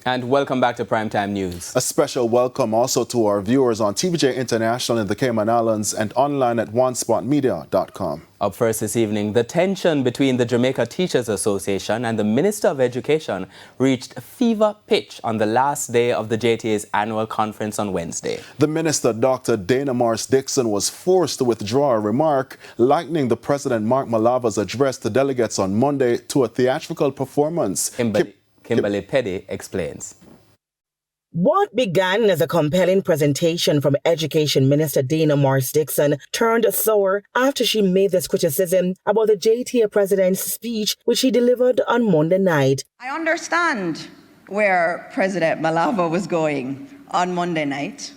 And welcome back to Primetime News. A special welcome also to our viewers on TVJ International in the Cayman Islands and online at onespotmedia.com. Up first this evening, the tension between the Jamaica Teachers Association and the Minister of Education reached fever pitch on the last day of the JTA's annual conference on Wednesday. The minister, Dr. Dana Morris-Dixon, was forced to withdraw a remark likening the President Mark Malava's address to delegates on Monday to a theatrical performance. Kimberly Petty explains. What began as a compelling presentation from Education Minister Dana Morris-Dixon turned sour after she made this criticism about the JTA president's speech, which he delivered on Monday night. I understand where President Malava was going on Monday night.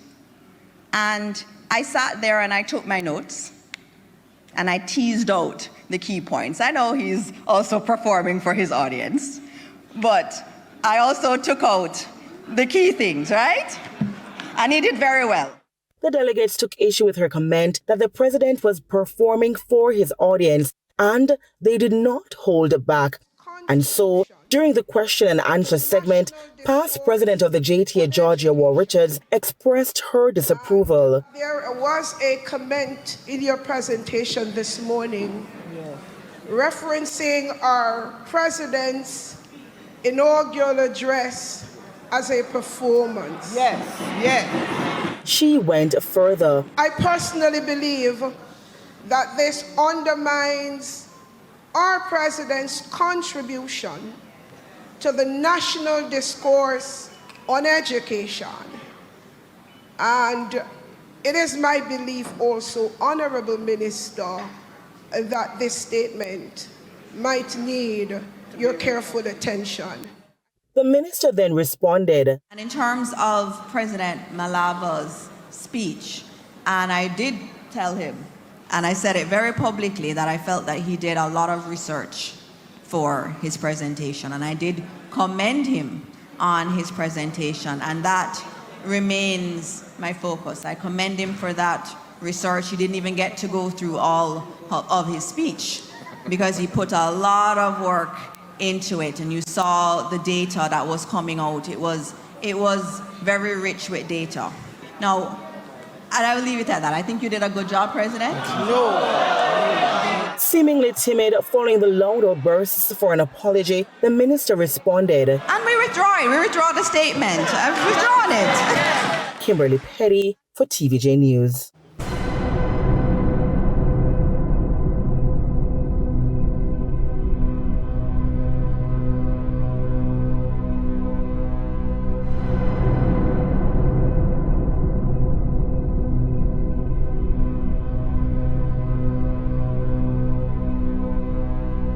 And I sat there and I took my notes and I teased out the key points. I know he's also performing for his audience, but I also took out the key things, right? And he did very well. The delegates took issue with her comment that the president was performing for his audience and they did not hold back. And so, during the question and answer segment, past president of the JTA, Georgia War Richards, expressed her disapproval. There was a comment in your presentation this morning referencing our president's inaugural address as a performance. Yes. She went further. I personally believe that this undermines our president's contribution to the national discourse on education. And it is my belief also, Honorable Minister, that this statement might need your careful attention. The minister then responded. And in terms of President Malava's speech, and I did tell him, and I said it very publicly, that I felt that he did a lot of research for his presentation, and I did commend him on his presentation, and that remains my focus. I commend him for that research. He didn't even get to go through all of his speech because he put a lot of work into it, and you saw the data that was coming out. It was very rich with data. Now, and I will leave it at that. I think you did a good job, President. Seemingly timid following the loud outbursts for an apology, the minister responded. And we withdraw the statement. I've withdrawn it. Kimberly Petty for TVJ News.